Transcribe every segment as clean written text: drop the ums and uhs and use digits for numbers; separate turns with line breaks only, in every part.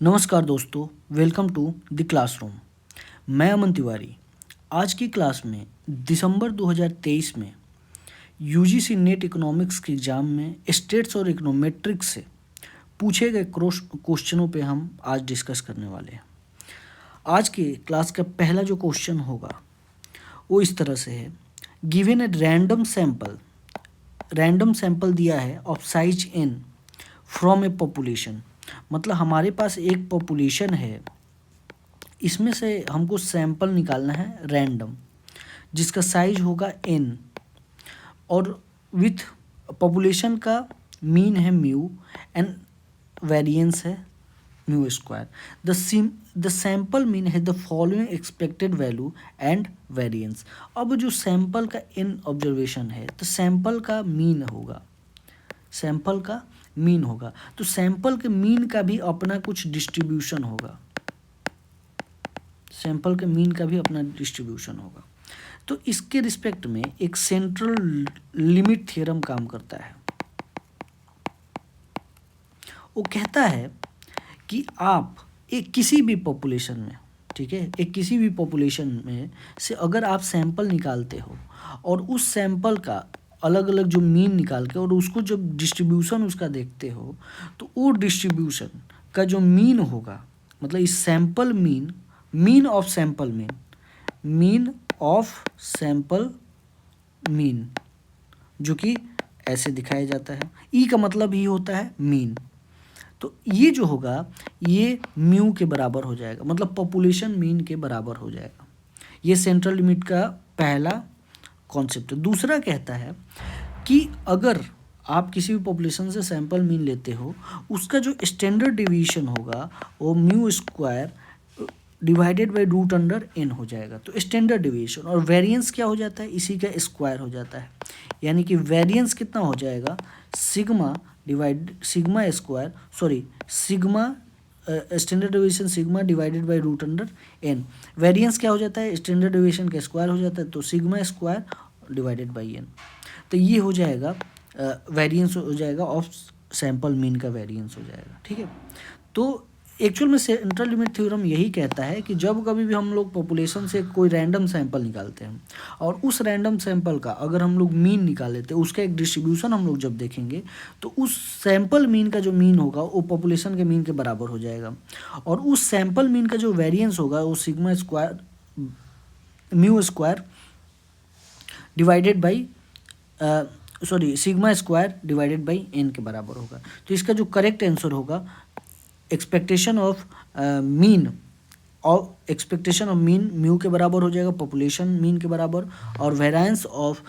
नमस्कार दोस्तों, welcome to the classroom. मैं अमन तिवारी। आज की क्लास में दिसंबर 2023 में यूजीसी नेट इकोनॉमिक्स के एग्ज़ाम में स्टेट्स और इकोनोमेट्रिक्स से पूछे गए क्वेश्चनों पे हम आज डिस्कस करने वाले हैं। आज के क्लास का पहला जो क्वेश्चन होगा वो इस तरह से है। गिवन ए रैंडम सैंपल दिया है of size n from A population, मतलब हमारे पास एक पॉपुलेशन है, इसमें से हमको सैंपल निकालना है रैंडम, जिसका साइज होगा n और विथ पॉपुलेशन का मीन है म्यू एंड वेरिएंस है mu square. The sample mean है the following expected value and variance. अब जो सैंपल का n ऑब्जर्वेशन है तो सैंपल का मीन होगा, तो सैंपल के मीन का भी अपना कुछ डिस्ट्रीब्यूशन होगा। तो इसके रिस्पेक्ट में एक सेंट्रल लिमिट थ्योरम काम करता है। वो कहता है कि आप एक किसी भी पॉपुलेशन में, ठीक है, किसी भी पॉपुलेशन में से अगर आप सैंपल निकालते हो और उस सैंपल का अलग अलग जो मीन निकाल के और उसको जब डिस्ट्रीब्यूशन उसका देखते हो तो वो डिस्ट्रीब्यूशन का जो मीन होगा, मतलब इस sample mean of sample mean जो कि ऐसे दिखाया जाता है। ई का मतलब ही होता है मीन। तो ये जो होगा ये म्यू के बराबर हो जाएगा, मतलब पॉपुलेशन मीन के बराबर हो जाएगा। ये सेंट्रल लिमिट का पहला कॉन्सेप्ट है। दूसरा कहता है कि अगर आप किसी भी पॉपुलेशन से सैंपल मीन लेते हो, उसका जो स्टैंडर्ड डिवीजन होगा वो mu square divided by root under n हो जाएगा। तो स्टैंडर्ड डिवीजन और वेरिएंस क्या हो जाता है, इसी का स्क्वायर हो जाता है, यानी कि वेरिएंस कितना हो जाएगा sigma standard division sigma divided by root under n। Variance क्या हो जाता है, स्टैंडर्ड डिवीजन का स्क्वायर हो जाता है, तो sigma square divided by n। तो ये हो जाएगा वेरिएंस हो जाएगा ऑफ सैंपल मीन का वेरिएंस हो जाएगा, ठीक है। तो एक्चुअल में सेंट्रल लिमिट थ्योरम यही कहता है कि जब कभी भी हम लोग पॉपुलेशन से कोई रैंडम सैंपल निकालते हैं और उस रैंडम सैंपल का अगर हम लोग मीन निकाल लेते हैं, उसका एक डिस्ट्रीब्यूशन हम लोग जब देखेंगे तो उस सैंपल मीन का जो मीन होगा वो पॉपुलेशन के मीन के बराबर हो जाएगा, और उस सैंपल मीन का जो वेरिएंस होगा वो mu square divided by sigma square divided by n के बराबर होगा। तो इसका जो करेक्ट आंसर होगा एक्सपेक्टेशन ऑफ मीन म्यू के बराबर हो जाएगा, पॉपुलेशन मीन के बराबर, और variance of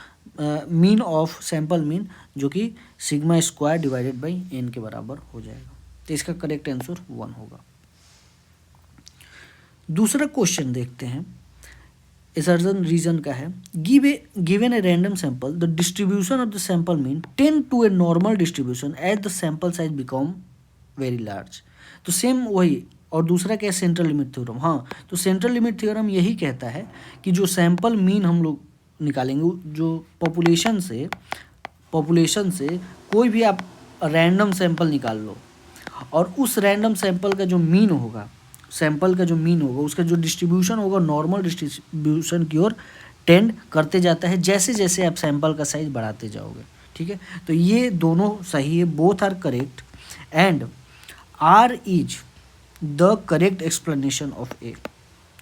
mean of sample mean जो कि sigma square divided by n के बराबर हो जाएगा। तो इसका करेक्ट आंसर 1 होगा। दूसरा क्वेश्चन देखते हैं, असर्जन रीजन का है। Given a random sample the distribution of the sample mean tend to a normal distribution as the sample size become very large. तो सेम वही, और दूसरा क्या है, सेंट्रल लिमिट थ्योरम। हाँ, तो सेंट्रल लिमिट थ्योरम यही कहता है कि जो सैंपल मीन हम लोग निकालेंगे, जो पॉपुलेशन से कोई भी आप रैंडम सैंपल निकाल लो और उस रैंडम सैंपल का जो मीन होगा उसका जो डिस्ट्रीब्यूशन होगा नॉर्मल डिस्ट्रीब्यूशन की ओर टेंड करते जाता है जैसे जैसे आप सैंपल का साइज बढ़ाते जाओगे, ठीक है। तो ये दोनों सही है, both are correct and R is the correct explanation of A.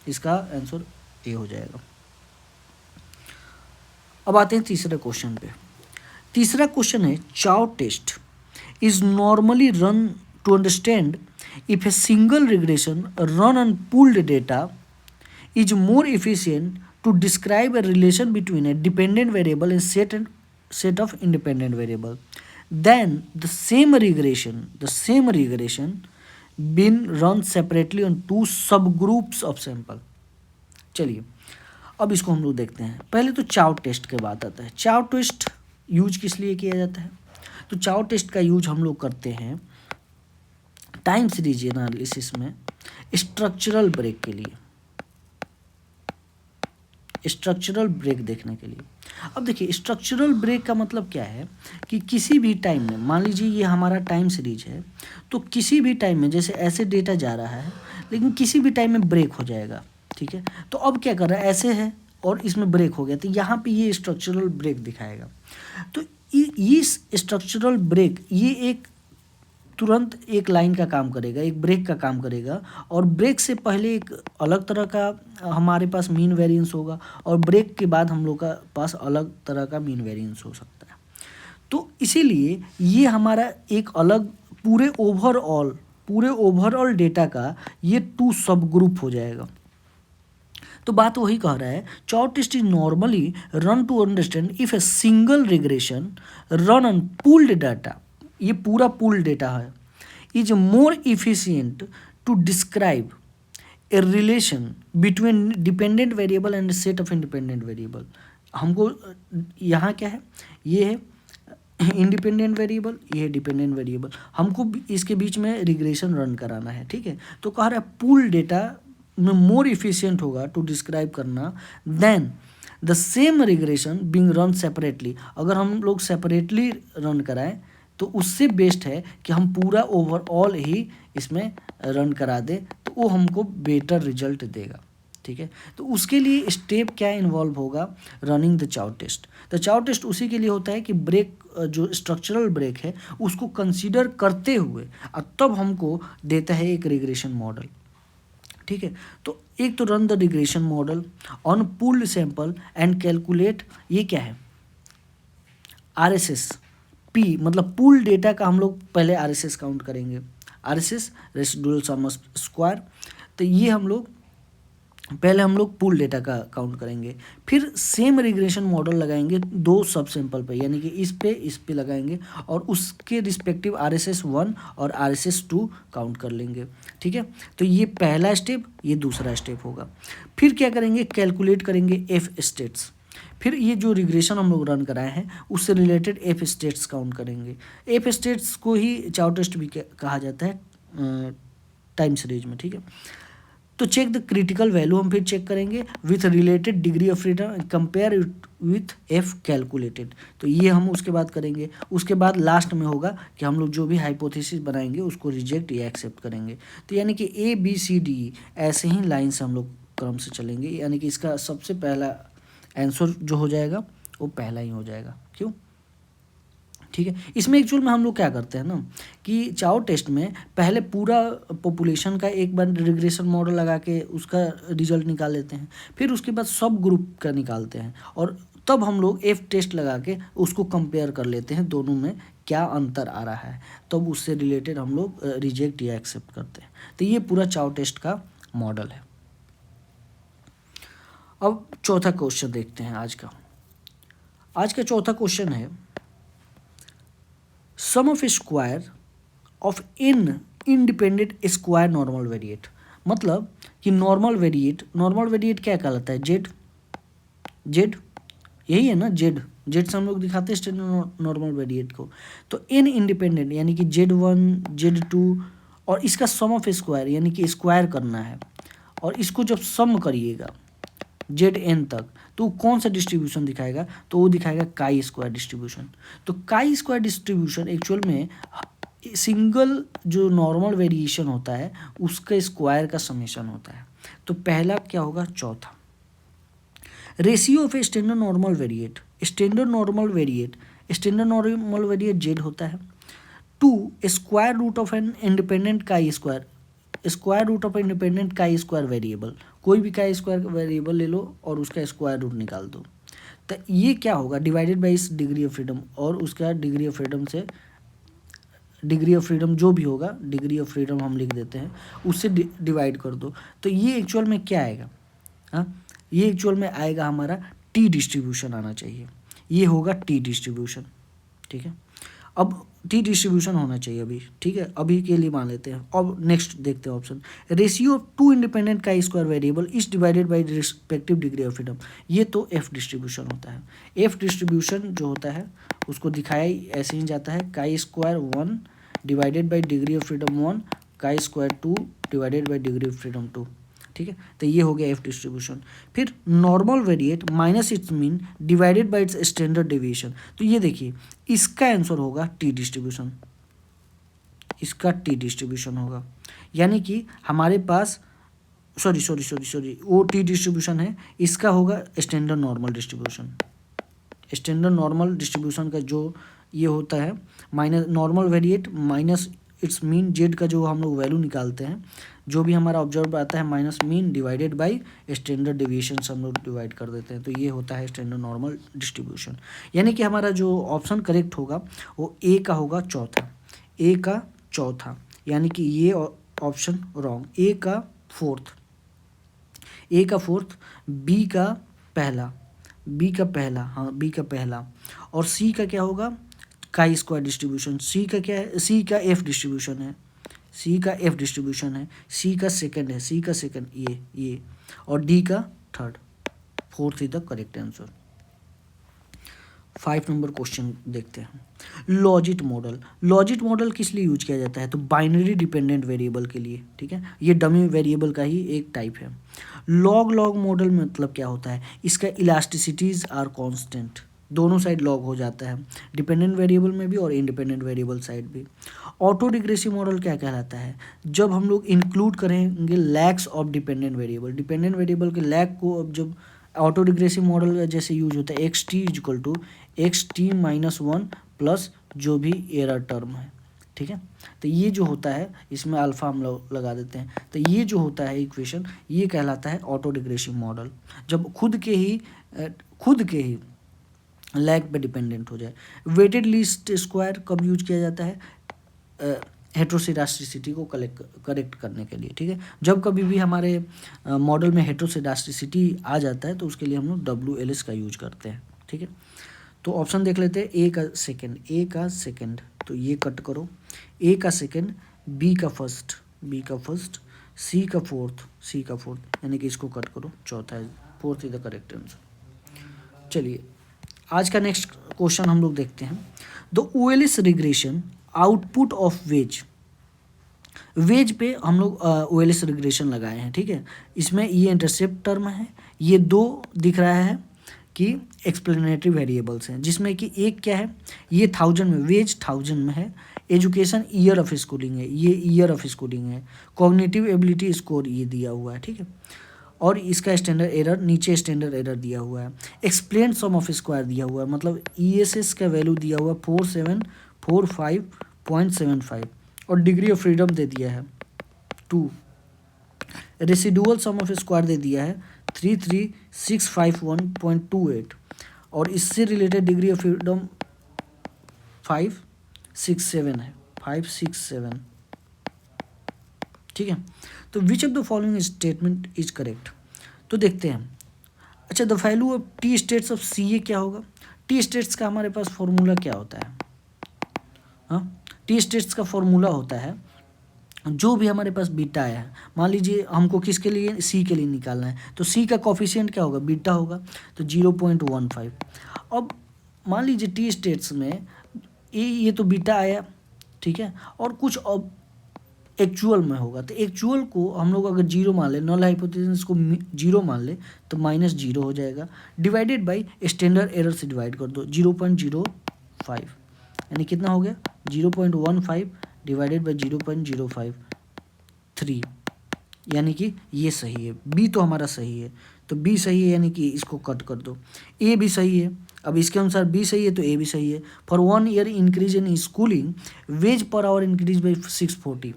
इसका आंसर ए हो जाएगा। अब आते हैं तीसरे क्वेश्चन पे। तीसरा क्वेश्चन है, Chow test is normally run to understand if a single regression run on pooled data is more efficient to describe a relation between a dependent variable and set of independent variable than the same regression been run separately on two subgroups of sample। चलिए अब इसको हम लोग देखते हैं। पहले तो चाउ test के बाद आता है। चाउ टेस्ट यूज किस लिए किया जाता है? तो चाउ टेस्ट का यूज हम लोग करते हैं टाइम सीरीज एनालिसिस में स्ट्रक्चरल ब्रेक देखने के लिए। अब देखिए स्ट्रक्चरल ब्रेक का मतलब क्या है कि किसी भी टाइम में, मान लीजिए ये हमारा टाइम सीरीज है, तो किसी भी टाइम में जैसे ऐसे डेटा जा रहा है लेकिन किसी भी टाइम में ब्रेक हो जाएगा, ठीक है। तो अब क्या कर रहा है, ऐसे है और इसमें ब्रेक हो गया, तो यहाँ पे ये स्ट्रक्चरल ब्रेक दिखाएगा। तो ये स्ट्रक्चरल ब्रेक ये एक तुरंत एक लाइन का काम करेगा, एक ब्रेक का काम करेगा, और ब्रेक से पहले एक अलग तरह का हमारे पास मीन वेरिएंस होगा, और ब्रेक के बाद हम लोग का पास अलग तरह का मीन वेरिएंस हो सकता है। तो इसीलिए ये हमारा एक अलग पूरे ओवरऑल डेटा का ये 2 सब ग्रुप हो जाएगा। तो बात वही कह रहा है, चॉर्ट test is normally run to understand if a single regression run on pooled data, ये पूरा पूल्ड डेटा है, is more efficient to describe a relation between dependent variable and set of independent variable. हमको यहाँ क्या है, ये है independent variable, ये है डिपेंडेंट वेरिएबल, हमको इसके बीच में रिग्रेशन रन कराना है, ठीक है। तो कह रहा है पूल डेटा में मोर इफिशियंट होगा टू डिस्क्राइब करना then the same regression being run separately. अगर हम लोग सेपरेटली रन कराएं तो उससे बेस्ट है कि हम पूरा ओवरऑल ही इसमें रन करा दें, तो वो हमको बेटर रिजल्ट देगा, ठीक है। तो उसके लिए स्टेप क्या इन्वॉल्व होगा, running the chow test. The chow test उसी के लिए होता है कि ब्रेक जो स्ट्रक्चरल ब्रेक है उसको कंसीडर करते हुए तब हमको देता है एक रिग्रेशन मॉडल, ठीक है। तो एक तो run the regression model on pooled sample and calculate, ये क्या है RSS P, मतलब पूल डेटा का हम लोग पहले RSS काउंट करेंगे, RSS रेसिडुअल सम स्क्वायर। तो ये हम लोग पूल डेटा का काउंट करेंगे, फिर सेम रिग्रेशन मॉडल लगाएंगे 2 सब सैंपल पे, यानी कि इस पे लगाएंगे और उसके रिस्पेक्टिव RSS 1 और RSS 2 काउंट कर लेंगे, ठीक है। तो ये पहला स्टेप, ये दूसरा स्टेप होगा। फिर क्या करेंगे, कैलकुलेट करेंगे F स्टेट्स, फिर ये जो रिग्रेशन हम लोग रन कराए हैं उससे रिलेटेड F स्टेट्स काउंट करेंगे। F स्टेट्स को ही चाउ टेस्ट भी कहा जाता है टाइम सीरीज में, ठीक है। तो चेक द क्रिटिकल वैल्यू हम फिर चेक करेंगे with related degree of freedom, compare it with F calculated, तो ये हम उसके बाद करेंगे। उसके बाद लास्ट में होगा कि हम लोग जो भी हाइपोथेसिस बनाएंगे उसको रिजेक्ट या एक्सेप्ट करेंगे। तो यानी कि ABCD ऐसे ही लाइन से हम लोग क्रम से चलेंगे, यानी कि इसका सबसे पहला आंसर जो हो जाएगा वो पहला ही हो जाएगा, क्यों, ठीक है। इसमें एक्चुअल में हम लोग क्या करते हैं ना कि चाउ टेस्ट में पहले पूरा पॉपुलेशन का एक बार रिग्रेशन मॉडल लगा के उसका रिजल्ट निकाल लेते हैं, फिर उसके बाद सब ग्रुप का निकालते हैं, और तब हम लोग F टेस्ट लगा के उसको कंपेयर कर लेते हैं दोनों में क्या अंतर आ रहा है, तब उससे रिलेटेड हम लोग रिजेक्ट या एक्सेप्ट करते हैं। तो ये पूरा चाउ टेस्ट का मॉडल है। अब चौथा क्वेश्चन देखते हैं आज का चौथा क्वेश्चन है, sum of square of n independent square normal variate, मतलब कि नॉर्मल वेरिएट क्या कहलाता है, जेड यही है ना, जेड से हम लोग दिखाते हैं स्टैंडर्ड नॉर्मल वेरिएट को। तो n इंडिपेंडेंट यानी कि Z1 Z2 और इसका सम ऑफ स्क्वायर यानी कि स्क्वायर करना है, और इसको जब सम करिएगा Zn तक तो कौन सा डिस्ट्रीब्यूशन दिखाएगा, तो वो दिखाएगा काई स्क्वायर डिस्ट्रीब्यूशन। तो काई स्क्वायर डिस्ट्रीब्यूशन एक्चुअल में सिंगल जो नॉर्मल वेरिएशन होता है उसका स्क्वायर का समेशन होता है। तो पहला क्या होगा, चौथा ratio of standard normal variate Z होता है, 2 square root of N independent chi square variable, कोई भी काई स्क्वायर वेरिएबल ले लो और उसका स्क्वायर रूट निकाल दो। तो ये क्या होगा, डिवाइडेड बाई इस डिग्री ऑफ फ्रीडम, और उसका डिग्री ऑफ फ्रीडम जो भी होगा, डिग्री ऑफ फ्रीडम हम लिख देते हैं, उससे डिवाइड कर दो। तो ये एक्चुअल में क्या आएगा, हाँ ये एक्चुअल में आएगा हमारा टी डिस्ट्रीब्यूशन आना चाहिए, ये होगा टी डिस्ट्रीब्यूशन, ठीक है। अब टी डिस्ट्रीब्यूशन होना चाहिए अभी, ठीक है, अभी के लिए मान लेते हैं। अब नेक्स्ट देखते हैं option, ratio of 2 independent chi square variable is divided by respective degree of freedom, ये तो F डिस्ट्रीब्यूशन होता है। F डिस्ट्रीब्यूशन जो होता है उसको दिखाया ऐसे ही जाता है, chi square 1 divided by degree of freedom 1, chi square 2 divided by degree of freedom 2। ठीक है, तो ये हो गया एफ डिस्ट्रीब्यूशन। फिर normal variate minus it's mean divided by it's standard deviation, तो ये देखिए इसका आंसर होगा टी डिस्ट्रीब्यूशन, इसका टी डिस्ट्रीब्यूशन होगा। यानी कि हमारे पास सॉरी वो टी डिस्ट्रीब्यूशन है, इसका होगा standard normal distribution. Standard normal distribution का जो ये होता है minus normal variate minus it's mean, Z का जो हम लोग वैल्यू निकालते हैं, जो भी हमारा ऑब्जर्व आता है minus mean divided by standard deviation से हम लोग डिवाइड कर देते हैं, तो ये होता है स्टैंडर्ड नॉर्मल डिस्ट्रीब्यूशन। यानी कि हमारा जो ऑप्शन करेक्ट होगा वो ए का होगा चौथा, ए का चौथा, यानी कि ये ऑप्शन रॉन्ग। ए का फोर्थ, ए का फोर्थ, बी का पहला, बी का पहला, हाँ बी का पहला, और सी का क्या होगा काई स्क्वायर डिस्ट्रीब्यूशन। सी का क्या है, सी का एफ डिस्ट्रीब्यूशन है, सी का एफ डिस्ट्रीब्यूशन है, सी का सेकंड है, सी का सेकंड ये और डी का third, fourth is the correct answer. 5 number question देखते हैं। लॉजिट मॉडल, लॉजिट मॉडल किस लिए यूज किया जाता है, तो बाइनरी डिपेंडेंट वेरिएबल के लिए, ठीक है, ये डमी वेरिएबल का ही एक टाइप है। लॉग लॉग मॉडल मतलब क्या होता है, इसका इलास्टिसिटीज आर कांस्टेंट, दोनों साइड लॉग हो जाता है, डिपेंडेंट वेरिएबल में भी और इंडिपेंडेंट वेरिएबल साइड भी। ऑटो डिग्रेसिव मॉडल क्या कहलाता है, जब हम लोग इंक्लूड करेंगे lags of dependent variable, dependent variable के लैक को अब जब ऑटो डिग्रेसिव मॉडल जैसे यूज होता है x t equal to x t minus one plus जो भी एरर टर्म है, ठीक है, तो ये जो होता है इसमें अल्फा हम लोग लगा देते हैं, तो ये जो होता है इक्वेशन ये कहलाता है ऑटो डिग्रेसिव मॉडल, जब खुद के ही लैग पे डिपेंडेंट हो जाए। वेटेड लीस्ट स्क्वायर कब यूज किया जाता है, हेट्रोसिडास्टिसिटी को करेक्ट करने के लिए, ठीक है, जब कभी भी हमारे मॉडल में हेट्रोसिडास्टिसिटी आ जाता है तो उसके लिए हम लोग WLS का यूज करते हैं, ठीक है। तो ऑप्शन देख लेते हैं, ए का सेकंड, ए का सेकंड, तो ये कट करो, ए का सेकंड, बी का फर्स्ट, बी का फर्स्ट, सी का फोर्थ, सी का फोर्थ, यानी कि इसको कट करो, चौथा है, fourth is the correct answer. चलिए आज का नेक्स्ट क्वेश्चन हम लोग देखते हैं। The OLS regression output of wage, wage पे हम लोग OLS रिग्रेशन लगाए हैं, ठीक है, इसमें ये इंटरसेप्ट टर्म है, ये दो दिख रहा है कि एक्सप्लेनेटरी वेरिएबल्स हैं, जिसमें कि एक क्या है, ये 1000 में, वेज 1000 में है, एजुकेशन ईयर ऑफ स्कूलिंग है, ये ईयर ऑफ स्कूलिंग है, कॉग्निटिव एबिलिटी स्कोर ये दिया हुआ है, ठीक है, और इसका स्टैंडर्ड एरर नीचे स्टैंडर्ड एरर दिया हुआ है, एक्सप्लेन सम ऑफ स्क्वायर दिया हुआ है, मतलब ESS का वैल्यू दिया हुआ 4745.75 और डिग्री ऑफ फ्रीडम दे दिया है 2, रेसिडुअल सम ऑफ स्क्वायर दे दिया है 33651.28 और इससे रिलेटेड डिग्री ऑफ फ्रीडम 567 है, 567, ठीक है। तो विच of the following statement is correct, तो देखते हैं। अच्छा, the value of T states of CA क्या होगा, टी स्टेट्स का हमारे पास फॉर्मूला क्या होता है, हाँ, टी स्टेट्स का फॉर्मूला होता है जो भी हमारे पास बीटा आया है, मान लीजिए हमको किसके लिए, सी के लिए निकालना है, तो सी का कॉफिशिएंट क्या होगा, बीटा होगा, तो 0.15। अब मान लीजिए टी स्टेट्स में ये तो बीटा आया, ठीक है, और कुछ अब एक्चुअल में होगा, तो एक्चुअल को हम लोग अगर 0 मान ले, नॉल हाइपोथेसिस को 0 मान ले तो -0 हो जाएगा, डिवाइडेड बाय स्टैंडर्ड एरर से डिवाइड कर दो 0.05, यानी कितना हो गया 0.15 डिवाइडेड बाय 0.053, यानी कि ये सही है, बी तो हमारा सही है, तो बी सही है, यानी कि इसको कट कर दो, ए भी सही है, अब इसके अनुसार बी सही है तो ए भी सही है। For 1 year increase in schooling wage per hour increase by 640,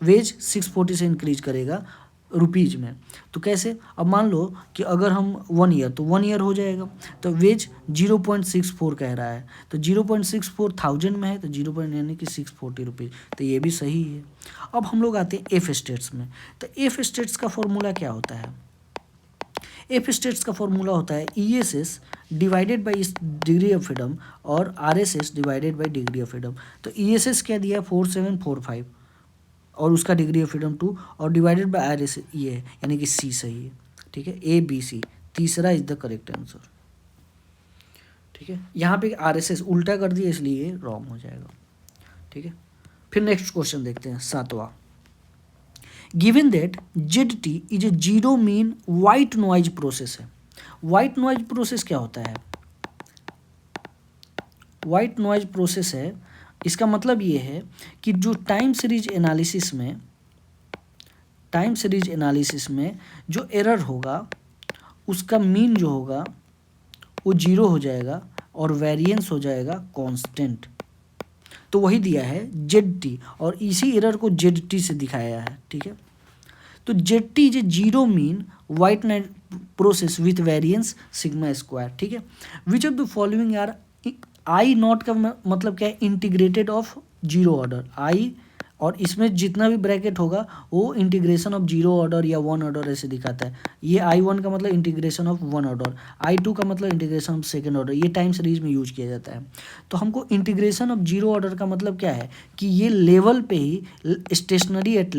wage 640 से इंक्रीज करेगा रुपीज़ में, तो कैसे, अब मान लो कि अगर हम 1 ईयर, तो 1 ईयर हो जाएगा, तो वेज 0.64 कह रहा है, तो 0.64 1000 में है, तो 0. यानी कि 640 रुपीज़, तो ये भी सही है। अब हम लोग आते हैं एफ स्टेट्स में, तो एफ स्टेट्स का फॉर्मूला क्या होता है, एफ स्टेट्स का फॉर्मूला होता है ESS divided by degree of freedom और RSS divided by degree of freedom, तो ESS क्या दिया 4745 और उसका डिग्री ऑफ फ्रीडम 2 और डिवाइडेड बाय RSS ये है, यानी कि C सही है, ठीक है, ABC तीसरा इज द करेक्ट आंसर, ठीक है, यहाँ पे RSS उल्टा कर दिया इसलिए ये रॉन्ग हो जाएगा, ठीक है। फिर नेक्स्ट क्वेश्चन देखते हैं 7वां, given that Z T is a zero mean white noise process है। वाइट नॉइज प्रोसेस क्या होता है? वाइट नॉइज प्रोसेस है, इसका मतलब ये है कि जो टाइम सीरीज एनालिसिस में जो एरर होगा उसका मीन जो होगा वो जीरो हो जाएगा और वेरिएंस हो जाएगा कांस्टेंट। तो वही दिया है जेड टी, और इसी एरर को जेड टी से दिखाया है, ठीक है। तो Z T is a zero mean white night process with variance sigma square, ठीक है। Which of the following are, I naught का मतलब क्या है? Integrated of zero order. I और इसमें जितना भी ब्रैकेट होगा वो इंटीग्रेशन ऑफ जीरो ऑर्डर या वन ऑर्डर ऐसे दिखाता है। ये आई वन का मतलब integration of one order, I two का मतलब इंटीग्रेशन ऑफ सेकेंड ऑर्डर, ये टाइम सीरीज में यूज किया जाता है। तो हमको इंटीग्रेशन ऑफ जीरो ऑर्डर का मतलब क्या है कि ये लेवल पे ही स्टेशनरी एट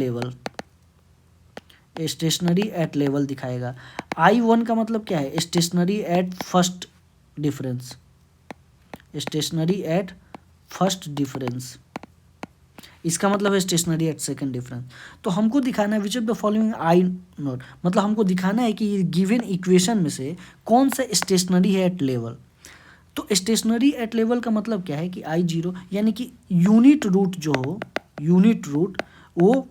लेवल दिखाएगा। आई वन का मतलब क्या है? स्टेशनरी एट फर्स्ट डिफरेंस, इसका मतलब है स्टेशनरी एट सेकंड डिफरेंस। तो हमको दिखाना है which of the following I not, मतलब हमको दिखाना है कि ये गिवन इक्वेशन में से कौन सा स्टेशनरी है एट लेवल। तो स्टेशनरी एट लेवल का मतलब क्या है कि आई जीरो, यानी कि यूनिट रूट वो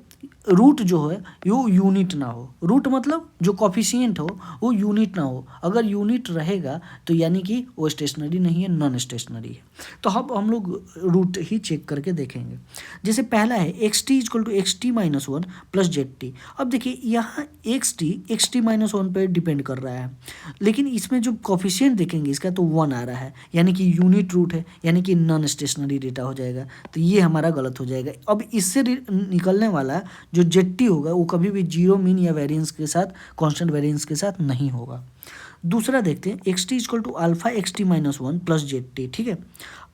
रूट जो है वो यूनिट ना हो। रूट मतलब जो कॉफिशिएंट हो वो यूनिट ना हो। अगर यूनिट रहेगा तो यानी कि वो स्टेशनरी नहीं है, नॉन स्टेशनरी है। तो अब हम लोग रूट ही चेक करके देखेंगे। जैसे पहला है x t equal to x t minus one plus z t. अब देखिए यहाँ एक्स टी माइनस वन पर डिपेंड कर रहा है, लेकिन इसमें जो कॉफिशिएंट देखेंगे इसका तो वन आ रहा है, यानी कि यूनिट रूट है, यानी कि नॉन स्टेशनरी डेटा हो जाएगा। तो ये हमारा गलत हो जाएगा। अब इससे निकलने वाला जो जेड टी होगा वो कभी भी जीरो मीन या वेरिएंस के साथ, कांस्टेंट वेरिएंस के साथ नहीं होगा। दूसरा देखते हैं x t equal to alpha x t minus one plus z t, ठीक है।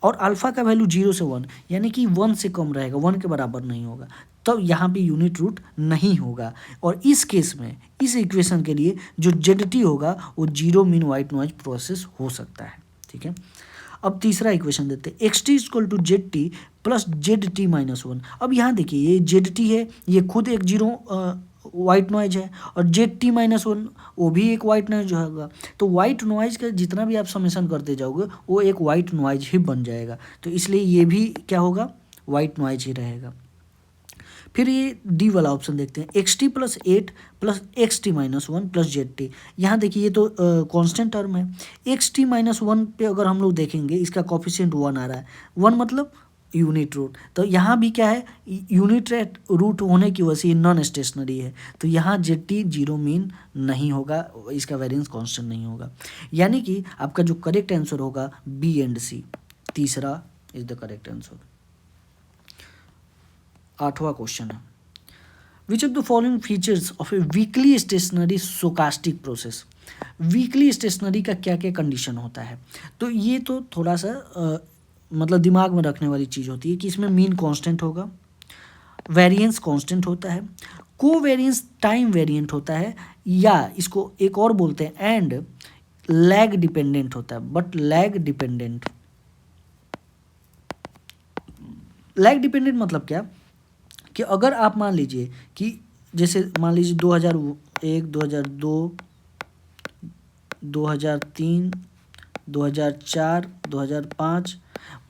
और अल्फा का वैल्यू जीरो से वन, यानी कि वन से कम रहेगा, वन के बराबर नहीं होगा, तो यहाँ पे यूनिट रूट नहीं होगा। और इस केस में इस इक्वेशन के लिए जो जेड टी होगा वो zero mean white noise process हो सकता है, ठीक है। अब तीसरा इक्वेशन देते हैं x t equal to z t plus z t minus one. अब यहाँ देखिए ये जेड टी है, ये खुद एक जीरो वाइट नॉइज है, और जेड टी माइनस वन वो भी एक वाइट नॉइज होगा। तो वाइट नॉइज का जितना भी आप समेशन करते जाओगे वो एक वाइट नॉइज ही बन जाएगा। तो इसलिए ये भी क्या होगा? वाइट नॉइज ही रहेगा। फिर ये डी वाला ऑप्शन देखते हैं x t plus eight plus x t minus one plus z t. यहाँ देखिए ये तो कांस्टेंट टर्म है। एक्स टी माइनस वन पे अगर हम लोग देखेंगे इसका कॉफिशिएंट वन आ रहा है, वन मतलब यूनिट रूट। तो यहाँ भी क्या है? यूनिट रूट होने की वजह से नॉन स्टेशनरी है, तो यहाँ जेड टी जीरो मीन नहीं होगा, इसका वेरिएंस कांस्टेंट नहीं होगा। यानी कि आपका जो करेक्ट आंसर होगा बी एंड सी, तीसरा इज द करेक्ट आंसर। आठवां क्वेश्चन है which of the following features of a weakly stationary stochastic process. Weakly stationary का क्या क्या कंडीशन होता है? तो ये तो थोड़ा सा मतलब दिमाग में रखने वाली चीज़ होती है कि इसमें मीन कांस्टेंट होगा, वेरिएंस कांस्टेंट होता है, कोवेरिएंस टाइम वेरिएंट होता है, या इसको एक और बोलते हैं एंड लैग डिपेंडेंट होता है। बट लैग डिपेंडेंट मतलब क्या कि अगर आप मान लीजिए कि जैसे मान लीजिए 2001, 2002, 2003, 2004, 2005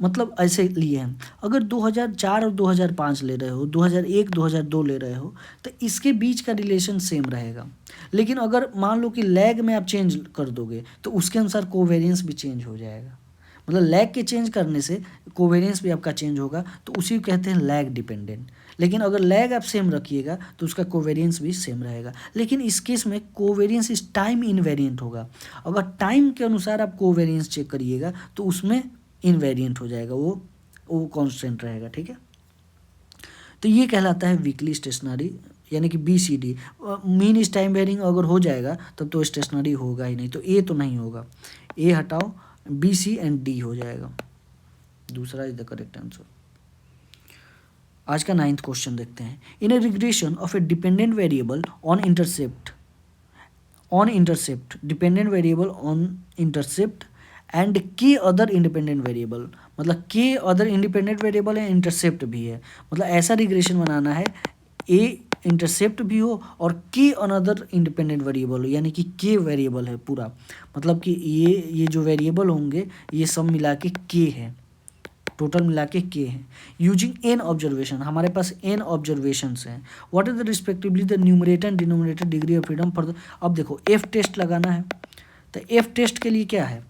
मतलब ऐसे लिए हैं। अगर 2004 और 2005 ले रहे हो, 2001, 2002 ले रहे हो, तो इसके बीच का रिलेशन सेम रहेगा। लेकिन अगर मान लो कि लैग में आप चेंज कर दोगे तो उसके अनुसार कोवेरिएंस भी चेंज हो जाएगा। मतलब लैग के चेंज करने से कोवेरिएंस भी आपका चेंज होगा, तो उसी को कहते हैं लैग डिपेंडेंट। लेकिन अगर लैग आप सेम रखिएगा तो उसका कोवेरिएंस भी सेम रहेगा। लेकिन इस केस में कोवेरिएंस इस टाइम इनवेरिएंट होगा। अगर टाइम के अनुसार आप कोवेरिएंस चेक करिएगा तो उसमें इनवेरिएंट हो जाएगा, वो कांस्टेंट रहेगा, ठीक है। तो ये कहलाता है वीकली स्टेशनरी, यानी कि बी सी डी। मीन इस टाइम वेरिंग अगर हो जाएगा तब तो स्टेशनरी होगा ही नहीं, तो ए तो नहीं होगा, ए हटाओ, बी सी एंड डी हो जाएगा। दूसरा इज द करेक्ट आंसर। आज का 9th क्वेश्चन देखते हैं। In a regression of a dependent variable on intercept dependent variable on intercept and K other independent variable, मतलब के अदर इंडिपेंडेंट वेरिएबल है, intercept भी है। मतलब ऐसा रिग्रेशन बनाना है ए इंटरसेप्ट भी हो और के अनदर इंडिपेंडेंट वेरिएबल हो, यानी कि के वेरिएबल है पूरा, मतलब कि ये जो वेरिएबल होंगे ये सब मिला के है, टोटल मिला के है। यूजिंग एन ऑब्जर्वेशन, हमारे पास एन ऑब्जर्वेशंस हैं। What is the respectively the numerator and denominator degree of freedom for the, अब देखो एफ टेस्ट लगाना है, तो एफ टेस्ट के लिए क्या है,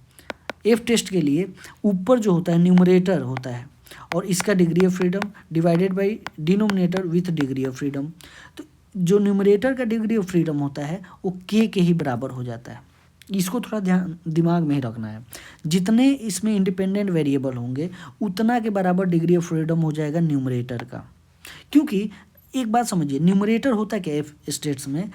एफ टेस्ट के लिए ऊपर जो होता है न्यूमरेटर होता है और इसका degree of freedom divided by denominator with degree of freedom. तो जो न्यूमरेटर का डिग्री ऑफ फ्रीडम होता है वो के ही बराबर हो जाता है। इसको थोड़ा ध्यान दिमाग में ही रखना है, जितने इसमें इंडिपेंडेंट वेरिएबल होंगे उतना के बराबर डिग्री ऑफ फ्रीडम हो जाएगा न्यूमरेटर का। क्योंकि एक बात समझिए, न्यूमरेटर होता है क्या एफ स्टेट्स में,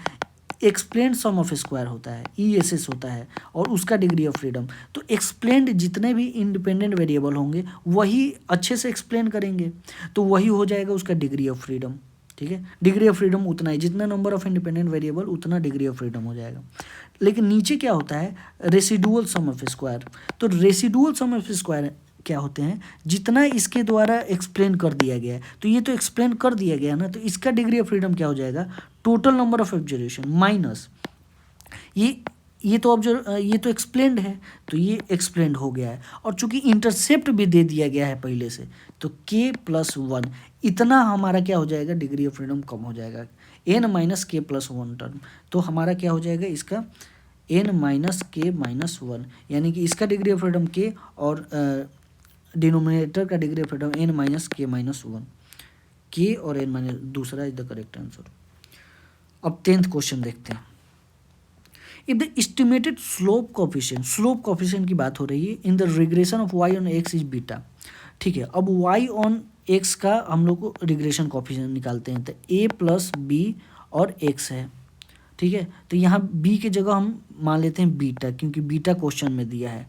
एक्सप्लेंड सम ऑफ स्क्वायर होता है, ESS होता है और उसका डिग्री ऑफ फ्रीडम। तो एक्सप्लेंड जितने भी इंडिपेंडेंट वेरिएबल होंगे वही अच्छे से एक्सप्लेन करेंगे, तो वही हो जाएगा उसका डिग्री ऑफ फ्रीडम। ठीक है, डिग्री ऑफ फ्रीडम उतना है, जितना नंबर ऑफ इंडिपेंडेंट वेरिएबल उतना डिग्री ऑफ फ्रीडम हो जाएगा। लेकिन नीचे क्या होता है, रेसिडुअल सम ऑफ स्क्वायर। तो रेसिडुअल सम ऑफ स्क्वायर क्या होते हैं, जितना इसके द्वारा एक्सप्लेन कर दिया गया है, तो ये तो एक्सप्लेन कर दिया गया ना, तो इसका डिग्री ऑफ फ्रीडम क्या हो जाएगा, total number of observation minus ये तो एक्सप्लेंड है, तो ये एक्सप्लेंड हो गया है। और चूंकि इंटरसेप्ट भी दे दिया गया है पहले से, तो k+1 इतना हमारा क्या हो जाएगा, डिग्री ऑफ फ्रीडम कम हो जाएगा, n-k+1 टर्म। तो हमारा क्या हो जाएगा इसका n-k-1, यानी कि इसका डिग्री ऑफ फ्रीडम k और डिनोमिनेटर का degree of freedom n-k-1, k और n- दूसरा इज द करेक्ट आंसर। अब 10th क्वेश्चन देखते हैं। If the estimated slope coefficient की बात हो रही है in the regression of y on x is beta. ठीक है, अब y ऑन x का हम लोग को रिग्रेशन कोफिशिएंट निकालते हैं, तो a+b और x है। ठीक है, तो यहाँ b की जगह हम मान लेते हैं बीटा, क्योंकि बीटा क्वेश्चन में दिया है,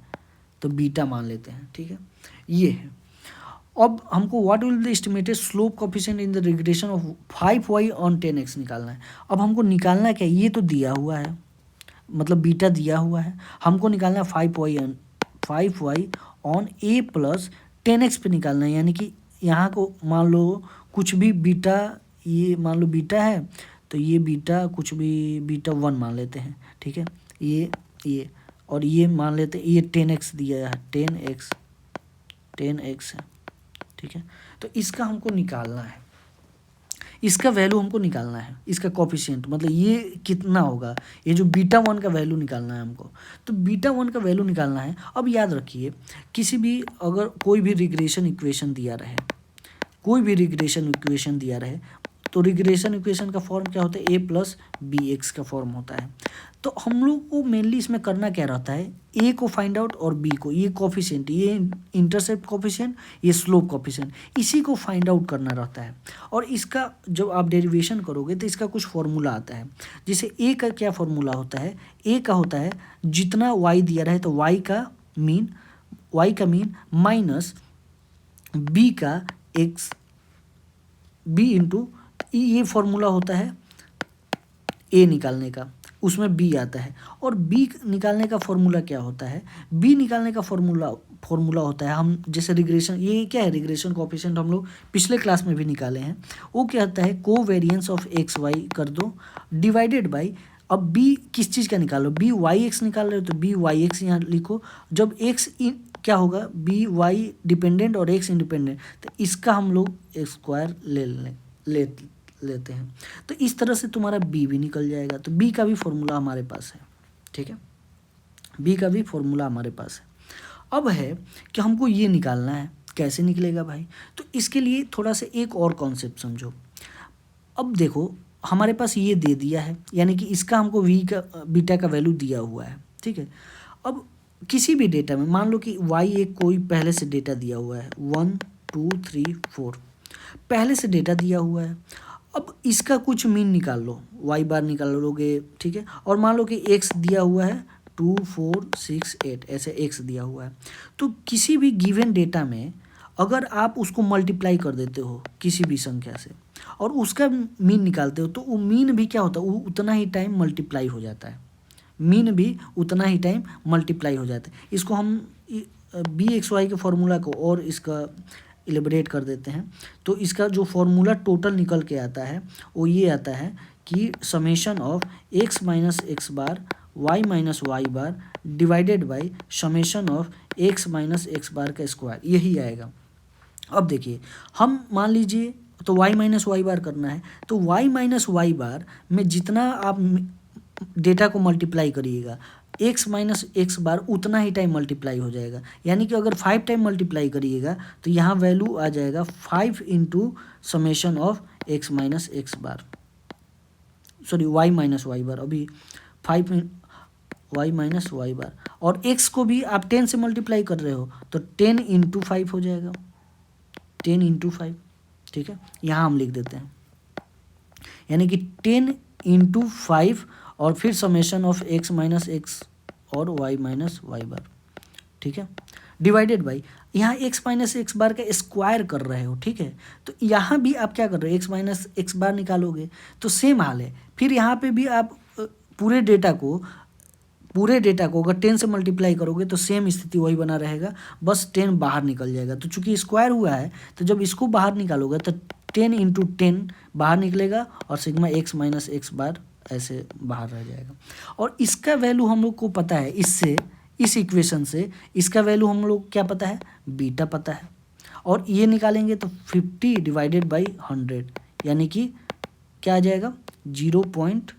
तो बीटा मान लेते हैं। ठीक है, ये है। अब हमको what will the estimated slope coefficient in the regression of 5y on 10x निकालना है। अब हमको निकालना क्या, ये तो दिया हुआ है, मतलब बीटा दिया हुआ है, हमको निकालना है 5y ऑन a+10x पे निकालना है। यानी कि यहाँ को मान लो कुछ भी बीटा, ये मान लो बीटा है, तो ये बीटा कुछ भी बीटा 1 मान लेते हैं। ठीक है, ये और ये मान लेते हैं, ये 10x दिया है, 10x है। ठीक है, तो इसका हमको निकालना है, इसका वैल्यू हमको निकालना है, इसका कोफिशिएंट मतलब ये कितना होगा, ये जो β1 का वैल्यू निकालना है हमको। तो β1 का वैल्यू निकालना है। अब याद रखिए, किसी भी अगर कोई भी रिग्रेशन इक्वेशन दिया रहे, तो रिग्रेशन इक्वेशन का फॉर्म क्या होता है, a+bx का फॉर्म होता है। तो हम लोग को मेनली इसमें करना क्या रहता है, a को फाइंड आउट और b को, ये कोफिशिएंट, ये इंटरसेप्ट कोफिशिएंट, ये स्लोप कोफिशिएंट, इसी को फाइंड आउट करना रहता है। और इसका जब आप डेरिवेशन करोगे तो इसका कुछ फॉर्मूला आता है। जैसे a का क्या फॉर्मूला होता है, a का होता है जितना y दिया रहे तो y का मीन माइनस b का x, b इंटू, ये फॉर्मूला होता है a निकालने का, उसमें b आता है। और b निकालने का फॉर्मूला क्या होता है, b निकालने का फॉर्मूला होता है, हम जैसे रिग्रेशन, ये क्या है, रिग्रेशन कोफिशिएंट हम लोग पिछले क्लास में भी निकाले हैं। वो क्या होता है, कोवेरिएंस ऑफ एक्स वाई कर दो डिवाइडेड बाई, अब b किस चीज़ का निकालो, by(x) निकाल रहे हो तो by(x) यहाँ लिखो। जब x क्या होगा, by डिपेंडेंट और x इंडिपेंडेंट, तो इसका हम लोग स्क्वायर लेते हैं। तो इस तरह से तुम्हारा b भी निकल जाएगा। तो b का भी फॉर्मूला हमारे पास है। ठीक है, b का भी फॉर्मूला हमारे पास है। अब है कि हमको ये निकालना है, कैसे निकलेगा भाई, तो इसके लिए थोड़ा सा एक और कॉन्सेप्ट समझो। अब देखो हमारे पास ये दे दिया है, यानी कि इसका हमको बीटा का वैल्यू दिया हुआ है। ठीक है, अब किसी भी डेटा में मान लो कि y एक कोई पहले से डेटा दिया हुआ है, 1 2 3 4 पहले से डेटा दिया हुआ है। अब इसका कुछ मीन निकाल लो, y बार निकाल लोगे। ठीक है, और मान लो कि x दिया हुआ है 2 4 6 8, ऐसे x दिया हुआ है। तो किसी भी गिवन डेटा में अगर आप उसको मल्टीप्लाई कर देते हो किसी भी संख्या से और उसका मीन निकालते हो, तो वो मीन भी क्या होता है, वो उतना ही टाइम मल्टीप्लाई हो जाता है, मीन भी उतना ही टाइम मल्टीप्लाई हो जाता है। इसको हम bxy के फॉर्मूला को और इसका इलेबरेट कर देते हैं। तो इसका जो फॉर्मूला टोटल निकल के आता है वो ये आता है कि summation of x minus X bar y minus Y bar divided by summation of x minus X bar का स्क्वायर, यही आएगा। अब देखिए हम मान लीजिए तो y माइनस वाई बार करना है, तो y माइनस वाई बार में जितना आप डेटा को मल्टीप्लाई करिएगा x माइनस एक्स बार उतना ही टाइम मल्टीप्लाई हो जाएगा। यानी कि अगर 5 टाइम मल्टीप्लाई करिएगा तो यहाँ वैल्यू आ जाएगा 5 into summation of x minus X bar, sorry y minus Y bar, अभी 5 y माइनस वाई बार, और x को भी आप 10 से मल्टीप्लाई कर रहे हो तो 10 इंटू 5 हो जाएगा, 10 इंटू 5। ठीक है, यहाँ हम लिख देते हैं, यानी कि 10 इंटू 5 और फिर summation of x minus x और y माइनस वाई बार। ठीक है, डिवाइडेड बाई यहाँ x माइनस एक्स बार का स्क्वायर कर रहे हो। ठीक है, तो यहाँ भी आप क्या कर रहे हो, x माइनस एक्स बार निकालोगे तो सेम हाल है। फिर यहाँ पे भी आप पूरे डेटा को अगर 10 से मल्टीप्लाई करोगे तो सेम स्थिति वही बना रहेगा, बस 10 बाहर निकल जाएगा। तो चूंकि स्क्वायर हुआ है तो जब इसको बाहर निकालोगे तो 10 इंटू 10 बाहर निकलेगा और सिग्मा x माइनस एक्स बार ऐसे बाहर रह जाएगा। और इसका वैल्यू हम लोग को पता है, इससे इस इक्वेशन से इसका वैल्यू हम लोग क्या पता है, बीटा पता है। और ये निकालेंगे तो 50 डिवाइडेड बाई 100 यानी कि क्या आ जाएगा 0.5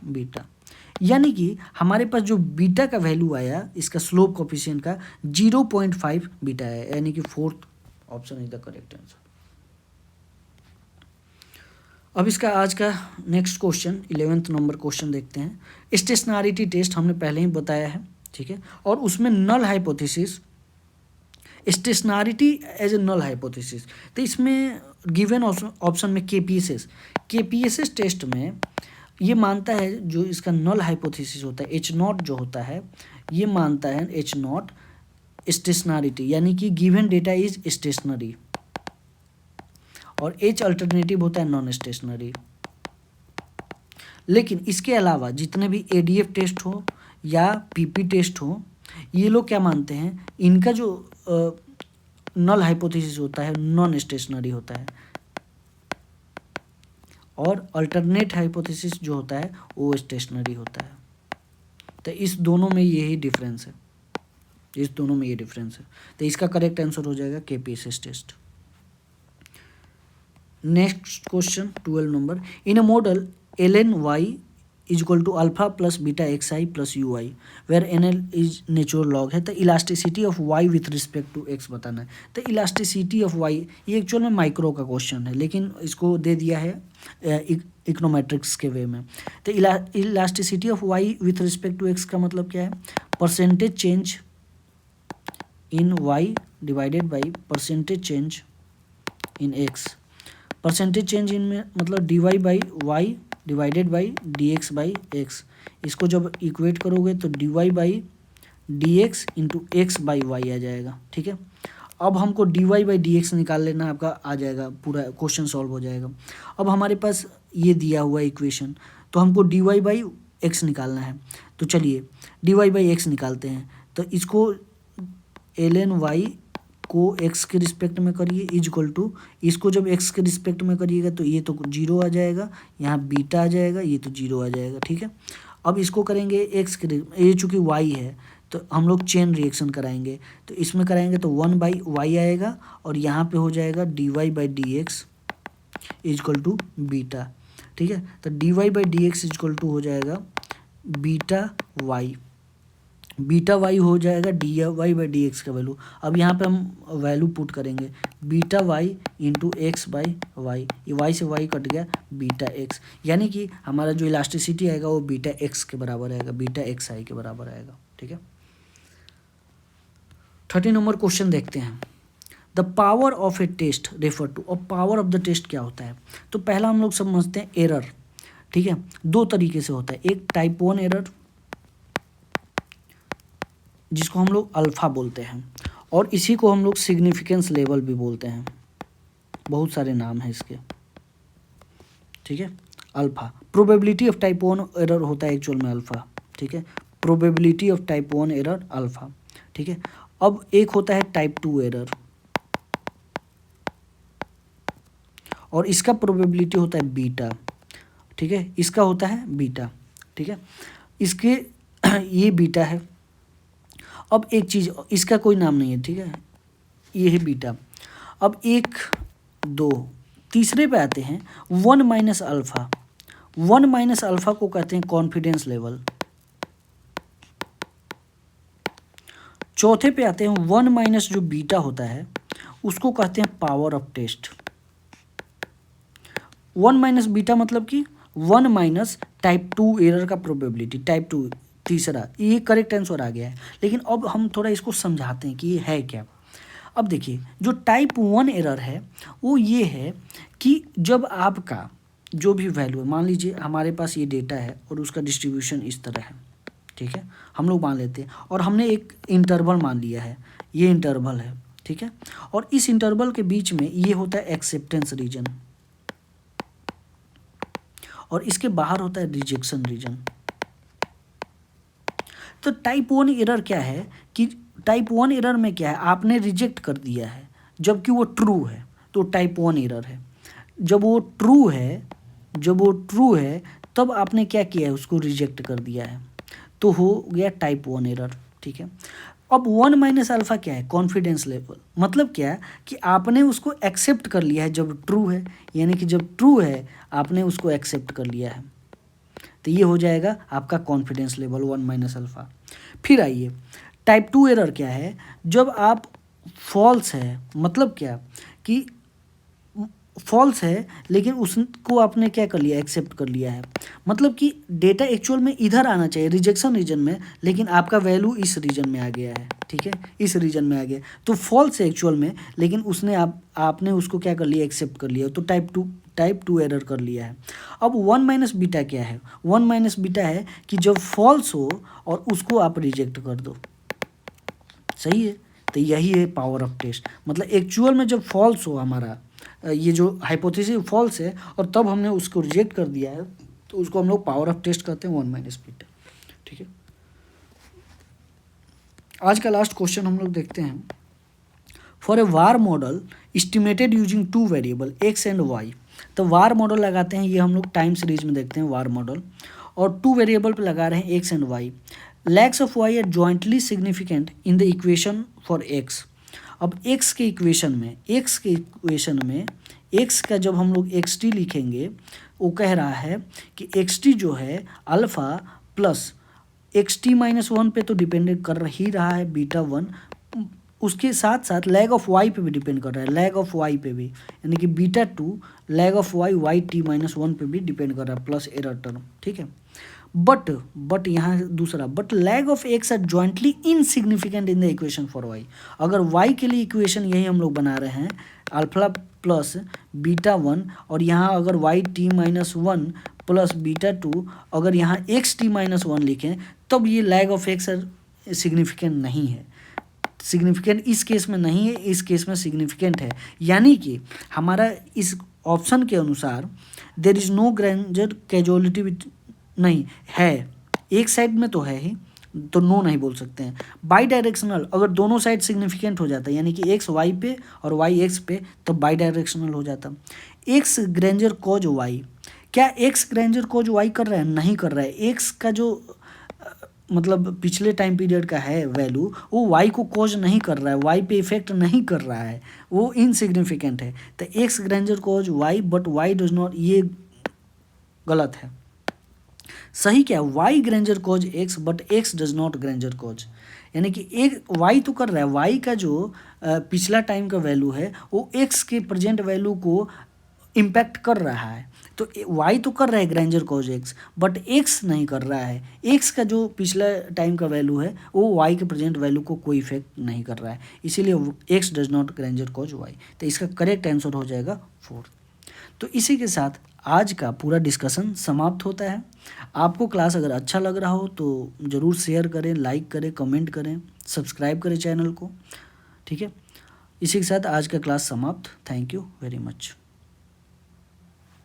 बीटा। यानी कि हमारे पास जो बीटा का वैल्यू आया इसका स्लोप कोफिशिएंट का 0.5 बीटा है, यानी कि 4th option is the correct answer. अब इसका आज का next question 11th number question देखते हैं। स्टेशनरिटी टेस्ट हमने पहले ही बताया है, ठीक है, और उसमें null hypothesis, stationarity as a null hypothesis. तो इसमें गिवन ऑप्शन में केपीएसएस टेस्ट में ये मानता है जो इसका नल हाइपोथेसिस होता है H0 जो होता है, ये मानता है H0 स्टेशनरिटी, यानी कि गिवन डेटा इज स्टेशनरी, और H अल्टरनेटिव होता है नॉन स्टेशनरी। लेकिन इसके अलावा जितने भी ADF टेस्ट हो या PP टेस्ट हो, ये लोग क्या मानते हैं, इनका जो नल हाइपोथेसिस होता है नॉन स्टेशनरी होता है, और अल्टरनेट हाइपोथेसिस जो होता है वो स्टेशनरी होता है। तो इस दोनों में यही डिफरेंस है, तो इसका करेक्ट आंसर हो जाएगा KPSS test. Next question 12 number, in a model ln(y) is equal to alpha plus beta xi plus ui where nl is natural log है। तो elasticity of y with respect to x बताना है। तो elasticity of y ये actual में micro का question है, लेकिन इसको दे दिया है इकोनोमेट्रिक्स के वे में। तो elasticity of y with respect to x का मतलब क्या है, percentage change in y divided by percentage change in x। Percentage change in में मतलब dy by Y divided by dx by X. इसको जब इक्वेट करोगे तो dy by dx into X by Y आ जाएगा। ठीक है, अब हमको dy बाई dx निकाल लेना, आपका आ जाएगा, पूरा क्वेश्चन सॉल्व हो जाएगा। अब हमारे पास ये दिया हुआ इक्वेशन, तो हमको dy बाई एक्स निकालना है। तो चलिए dy बाई एक्स निकालते हैं। तो इसको ln y को x के रिस्पेक्ट में करिए इज इक्वल टू, इसको जब x के रिस्पेक्ट में करिएगा तो ये तो 0 आ जाएगा, यहाँ बीटा आ जाएगा, ये तो 0 आ जाएगा। ठीक है, अब इसको करेंगे x के, ये चूँकि y है तो हम लोग चेन रिएक्शन कराएंगे, तो इसमें कराएंगे तो 1/y आएगा, और यहाँ पे हो जाएगा dy by D X is equal to beta. ठीक है, तो dy by D X is equal to हो जाएगा बीटा वाई हो जाएगा dy बाई डी एक्स का वैल्यू। अब यहाँ पे हम वैल्यू पुट करेंगे beta Y into X by Y, ये y से y कट गया, बीटा एक्स, यानी कि हमारा जो इलास्टिसिटी आएगा वो बीटा एक्स के बराबर आएगा, बीटा एक्स आई के बराबर आएगा। ठीक है, 13 नंबर क्वेश्चन देखते हैं। The power of a test refer to, और पावर ऑफ द टेस्ट क्या होता है। तो पहला हम लोग समझते हैं एरर। ठीक है, दो तरीके से होता है, एक टाइप 1 एरर जिसको हम लोग अल्फ़ा बोलते हैं, और इसी को हम लोग सिग्निफिकेंस लेवल भी बोलते हैं, बहुत सारे नाम हैं इसके। ठीक है, alpha probability of type 1 error होता है एक्चुअल में अल्फ़ा। ठीक है, probability of type 1 error alpha. ठीक है, अब एक होता है टाइप 2 एरर, और इसका प्रोबेबिलिटी होता है बीटा, ठीक है, इसका होता है बीटा, ठीक है, इसके ये बीटा है। अब एक चीज़, इसका कोई नाम नहीं है, ठीक है, ये है बीटा। अब 1 2 तीसरे पे आते हैं 1 माइनस अल्फ़ा। 1 माइनस अल्फ़ा को कहते हैं कॉन्फिडेंस लेवल। चौथे पे आते हैं 1 माइनस जो बीटा होता है उसको कहते हैं power of test. 1 minus beta मतलब कि 1 माइनस टाइप 2 एरर का प्रोबेबिलिटी, टाइप 2 तीसरा, ये करेक्ट आंसर आ गया है। लेकिन अब हम थोड़ा इसको समझाते हैं कि ये है क्या। अब देखिए, जो टाइप 1 एरर है वो ये है कि जब आपका जो भी वैल्यू है, मान लीजिए हमारे पास ये डेटा है और उसका डिस्ट्रीब्यूशन इस तरह है, ठीक है, हम लोग मान लेते हैं, और हमने एक इंटरवल मान लिया है, ये इंटरवल है, ठीक है, और इस इंटरवल के बीच में ये होता है एक्सेप्टेंस रीजन, और इसके बाहर होता है रिजेक्शन रीजन। तो टाइप 1 एरर क्या है कि टाइप 1 एरर में क्या है, आपने रिजेक्ट कर दिया है जबकि वो ट्रू है, तो टाइप 1 एरर है। जब वो ट्रू है तब आपने क्या किया है, उसको रिजेक्ट कर दिया है, तो हो गया टाइप 1 एरर, ठीक है। अब 1 माइनस अल्फ़ा क्या है, कॉन्फिडेंस लेवल, मतलब क्या है कि आपने उसको एक्सेप्ट कर लिया है जब ट्रू है, यानी कि जब ट्रू है आपने उसको एक्सेप्ट कर लिया है, तो ये हो जाएगा आपका कॉन्फिडेंस लेवल 1 माइनस अल्फ़ा। फिर आइए, टाइप 2 एरर क्या है, जब आप फॉल्स है, मतलब क्या कि फॉल्स है लेकिन उसको आपने क्या कर लिया, एक्सेप्ट कर लिया है, मतलब कि डेटा एक्चुअल में इधर आना चाहिए रिजेक्शन रीजन में, लेकिन आपका वैल्यू इस रीजन में आ गया है, ठीक है, इस रीजन में आ गया, तो फॉल्स है एक्चुअल में, लेकिन उसने आपने उसको क्या कर लिया, एक्सेप्ट कर लिया, तो टाइप 2 एरर कर लिया है। अब 1 माइनस बीटा क्या है, 1 माइनस बीटा है कि जब फॉल्स हो और उसको आप रिजेक्ट कर दो, सही है, तो यही है पावर ऑफ टेस्ट। मतलब एक्चुअल में जब फॉल्स हो, हमारा ये जो हाइपोथेसिस फॉल्स है और तब हमने उसको रिजेक्ट कर दिया है, तो उसको हम लोग पावर ऑफ टेस्ट कहते हैं 1 माइनस बीटा, ठीक है। आज का लास्ट क्वेश्चन हम लोग देखते हैं। For a VAR model estimated using 2 variable X and Y, तो वार मॉडल लगाते हैं, ये हम लोग टाइम सीरीज में देखते हैं वार मॉडल, और 2 वेरिएबल पे लगा रहे हैं X and Y. Lags of Y are jointly significant in the equation for X. अब एक्स के इक्वेशन में एक्स का जब हम लोग एक्स टी लिखेंगे, वो कह रहा है कि एक्स टी जो है alpha plus x t minus 1 पे तो डिपेंड कर ही रहा है बीटा 1, उसके साथ साथ लैग ऑफ वाई पे भी डिपेंड कर रहा है, लैग ऑफ वाई पे भी, यानी कि beta 2 lag of Y T minus 1 पे भी डिपेंड कर रहा है, प्लस एरर टर्म, ठीक है। बट यहाँ दूसरा, but lag of X are jointly insignificant in the equation for Y. अगर वाई के लिए इक्वेशन यही हम लोग बना रहे हैं, अल्फा प्लस बीटा 1, और यहाँ अगर Y T minus 1 plus beta 2, अगर यहाँ एक्स टी माइनस 1 लिखें, तब ये लैग ऑफ एक्स सिग्निफिकेंट नहीं है। सिग्निफिकेंट इस केस में नहीं है, इस केस में सिग्निफिकेंट है, यानी कि हमारा इस ऑप्शन के अनुसार there is no Granger causality with, नहीं है, एक साइड में तो है ही, तो नो नहीं बोल सकते हैं। बाई डायरेक्शनल, अगर दोनों साइड सिग्निफिकेंट हो जाता है, यानी कि एक्स वाई पे और वाई एक्स पे, तो बाई डायरेक्शनल हो जाता। एक्स ग्रेंजर कॉज वाई, क्या एक्स ग्रेंजर कॉज वाई कर रहा है, नहीं कर रहा है। एक्स का जो मतलब पिछले टाइम पीरियड का है वैल्यू, वो वाई को कॉज नहीं कर रहा है, वाई पे इफेक्ट नहीं कर रहा है, वो इनसिग्निफिकेंट है। तो X Granger cause Y but Y does not, ये गलत है। सही क्या है, Y Granger cause X but X does not Granger cause, यानी कि एक वाई तो कर रहा है, वाई का जो पिछला टाइम का वैल्यू है वो एक्स के प्रेजेंट वैल्यू को इम्पैक्ट कर रहा है, तो वाई तो कर रहा है Granger cause X, but x नहीं कर रहा है। एक्स का जो पिछला टाइम का वैल्यू है वो वाई के प्रेजेंट वैल्यू को कोई इफेक्ट नहीं कर रहा है, इसीलिए X does not Granger cause Y, तो इसका करेक्ट आंसर हो जाएगा 4। तो इसी के साथ आज का पूरा डिस्कशन समाप्त होता है। आपको क्लास अगर अच्छा लग रहा हो तो ज़रूर शेयर करें, लाइक करें, कमेंट करें, सब्सक्राइब करें चैनल को, ठीक है। इसी के साथ आज का क्लास समाप्त। Thank you very much.